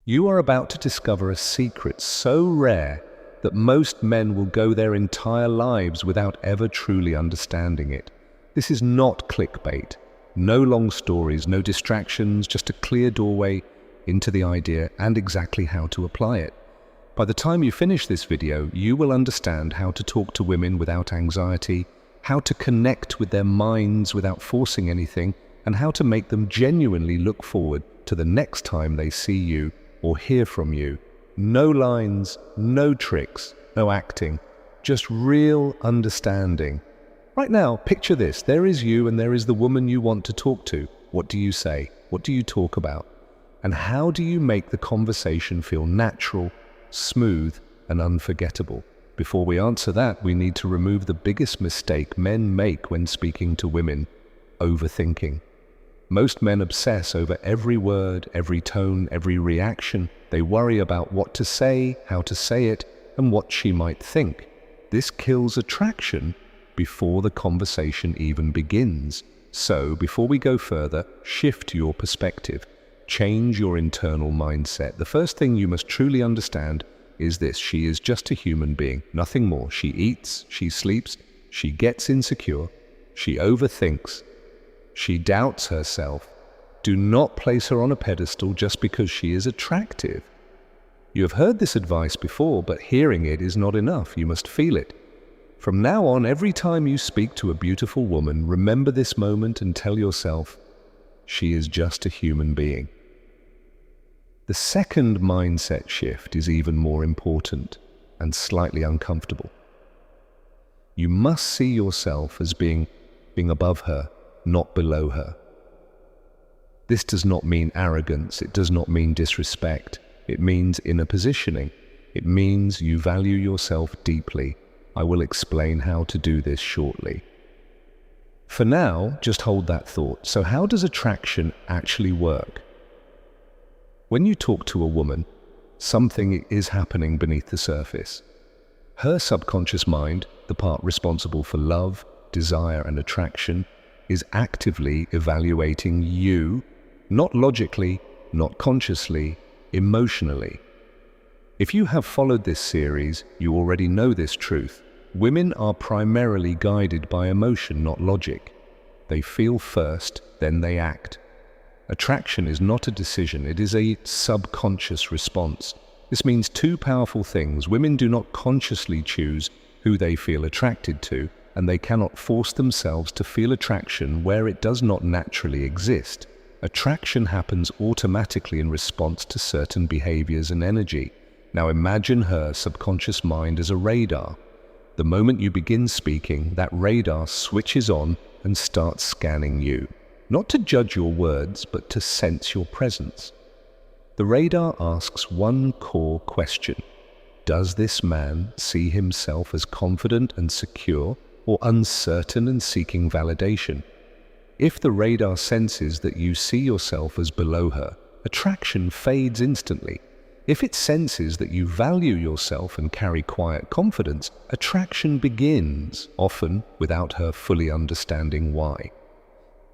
You are about to discover a secret so rare that most men will go their entire lives without ever truly understanding it. This is not clickbait. No long stories, no distractions, just a clear doorway into the idea and exactly how to apply it. By the time you finish this video, you will understand how to talk to women without anxiety, how to connect with their minds without forcing anything, and how to make them genuinely look forward to the next time they see you or hear from you. No lines, no tricks, no acting, just real understanding. Right now, picture this. There is you and there is the woman you want to talk to. What do you say? What do you talk about? And how do you make the conversation feel natural, smooth, and unforgettable? Before we answer that, we need to remove the biggest mistake men make when speaking to women: overthinking. Most men obsess over every word, every tone, every reaction. They worry about what to say, how to say it, and what she might think. This kills attraction before the conversation even begins. So, before we go further, shift your perspective. Change your internal mindset. The first thing you must truly understand is this: she is just a human being, nothing more. She eats, she sleeps, she gets insecure, she overthinks, she doubts herself. Do not place her on a pedestal just because she is attractive. You have heard this advice before, but hearing it is not enough. You must feel it. From now on, every time you speak to a beautiful woman, remember this moment and tell yourself, she is just a human being. The second mindset shift is even more important and slightly uncomfortable. You must see yourself as being above her, not below her. This does not mean arrogance. It does not mean disrespect. It means inner positioning. It means you value yourself deeply. I will explain how to do this shortly. For now, just hold that thought. So how does attraction actually work? When you talk to a woman, something is happening beneath the surface. Her subconscious mind, the part responsible for love, desire, and attraction, is actively evaluating you, not logically, not consciously, emotionally. If you have followed this series, you already know this truth. Women are primarily guided by emotion, not logic. They feel first, then they act. Attraction is not a decision, it is a subconscious response. This means two powerful things. Women do not consciously choose who they feel attracted to, and they cannot force themselves to feel attraction where it does not naturally exist. Attraction happens automatically in response to certain behaviors and energy. Now imagine her subconscious mind as a radar. The moment you begin speaking, that radar switches on and starts scanning you. Not to judge your words, but to sense your presence. The radar asks one core question: does this man see himself as confident and secure, or uncertain and seeking validation? If the radar senses that you see yourself as below her, attraction fades instantly. If it senses that you value yourself and carry quiet confidence, attraction begins, often without her fully understanding why.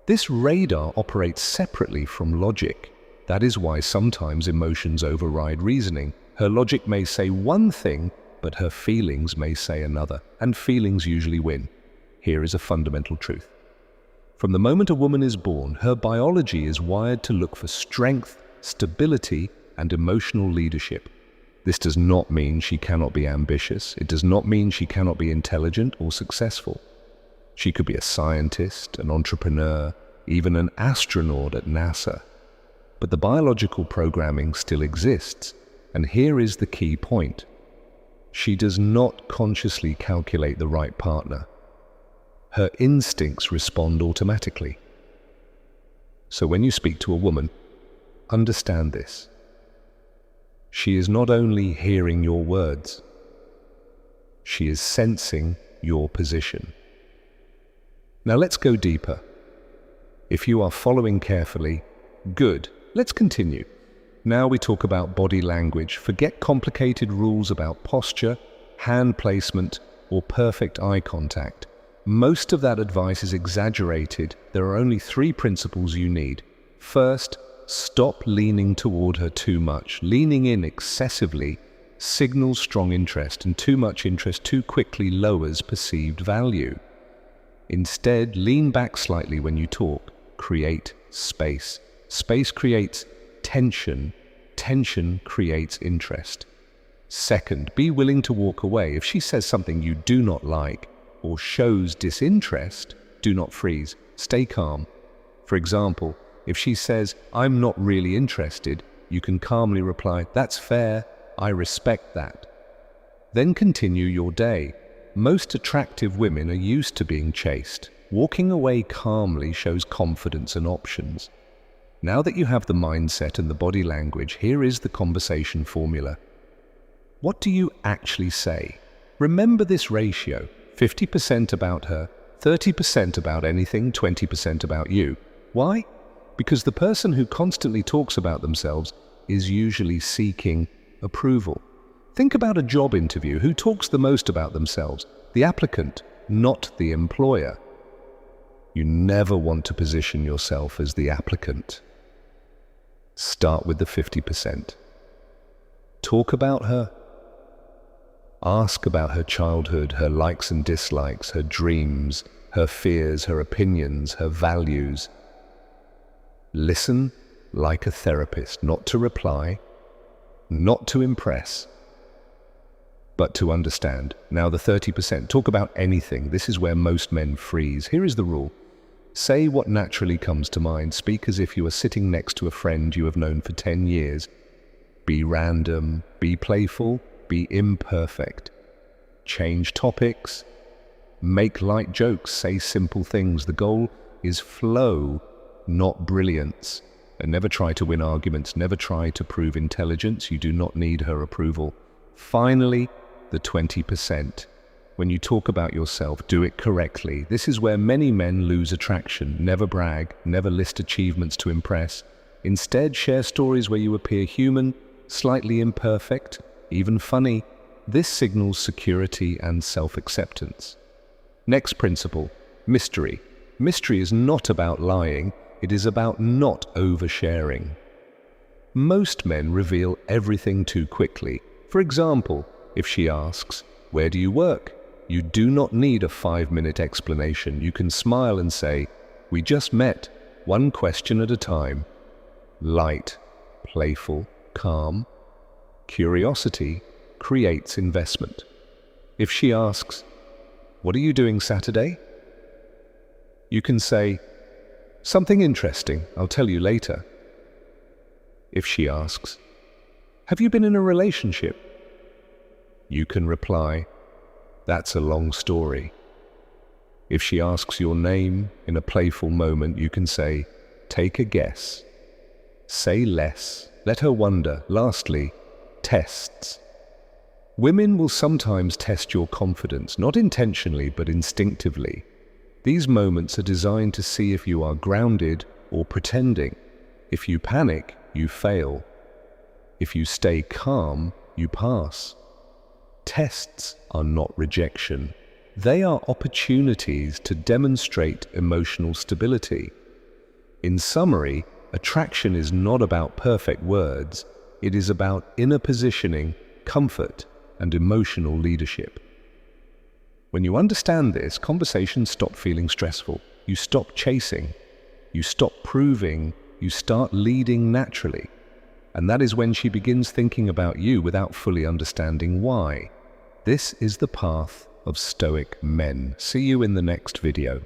This radar operates separately from logic. That is why sometimes emotions override reasoning. Her logic may say one thing, but her feelings may say another, and feelings usually win. Here is a fundamental truth. From the moment a woman is born, her biology is wired to look for strength, stability, and emotional leadership. This does not mean she cannot be ambitious. It does not mean she cannot be intelligent or successful. She could be a scientist, an entrepreneur, even an astronaut at NASA. But the biological programming still exists, and here is the key point. She does not consciously calculate the right partner. Her instincts respond automatically. So when you speak to a woman, understand this. She is not only hearing your words, she is sensing your position. Now let's go deeper. If you are following carefully, good. Let's continue. Now we talk about body language. Forget complicated rules about posture, hand placement, or perfect eye contact. Most of that advice is exaggerated. There are only 3 principles you need. First, stop leaning toward her too much. Leaning in excessively signals strong interest, and too much interest too quickly lowers perceived value. Instead, lean back slightly when you talk. Create space. Space creates tension. Tension creates interest. Second, be willing to walk away. If she says something you do not like or shows disinterest, do not freeze. Stay calm. For example, if she says, "I'm not really interested," you can calmly reply, "That's fair. I respect that." Then continue your day. Most attractive women are used to being chased. Walking away calmly shows confidence and options. Now that you have the mindset and the body language, here is the conversation formula. What do you actually say? Remember this ratio: 50% about her, 30% about anything, 20% about you. Why? Because the person who constantly talks about themselves is usually seeking approval. Think about a job interview. Who talks the most about themselves? The applicant, not the employer. You never want to position yourself as the applicant. Start with the 50%. Talk about her. Ask about her childhood, her likes and dislikes, her dreams, her fears, her opinions, her values. Listen like a therapist, not to reply, not to impress, but to understand. Now the 30%, talk about anything. This is where most men freeze. Here is the rule. Say what naturally comes to mind. Speak as if you are sitting next to a friend you have known for 10 years. Be random, be playful, be imperfect. Change topics, make light jokes, say simple things. The goal is flow, not brilliance. And never try to win arguments, never try to prove intelligence. You do not need her approval. Finally, the 20%. When you talk about yourself, do it correctly. This is where many men lose attraction. Never brag, never list achievements to impress. Instead, share stories where you appear human, slightly imperfect, even funny. This signals security and self-acceptance. Next principle, mystery. Mystery is not about lying, it is about not oversharing. Most men reveal everything too quickly. For example, if she asks, "Where do you work?" you do not need a 5-minute explanation. You can smile and say, "We just met, one question at a time." Light, playful, calm. Curiosity creates investment. If she asks, "What are you doing Saturday?" you can say, "Something interesting, I'll tell you later." If she asks, "Have you been in a relationship?" you can reply, "That's a long story." If she asks your name in a playful moment, you can say, "Take a guess." Say less, let her wonder. Lastly, tests. Women will sometimes test your confidence, not intentionally but instinctively. These moments are designed to see if you are grounded or pretending. If you panic, you fail. If you stay calm, you pass. Tests are not rejection. They are opportunities to demonstrate emotional stability. In summary, attraction is not about perfect words. It is about inner positioning, comfort, and emotional leadership. When you understand this, conversations stop feeling stressful. You stop chasing. You stop proving. You start leading naturally. And that is when she begins thinking about you without fully understanding why. This is the path of stoic men. See you in the next video.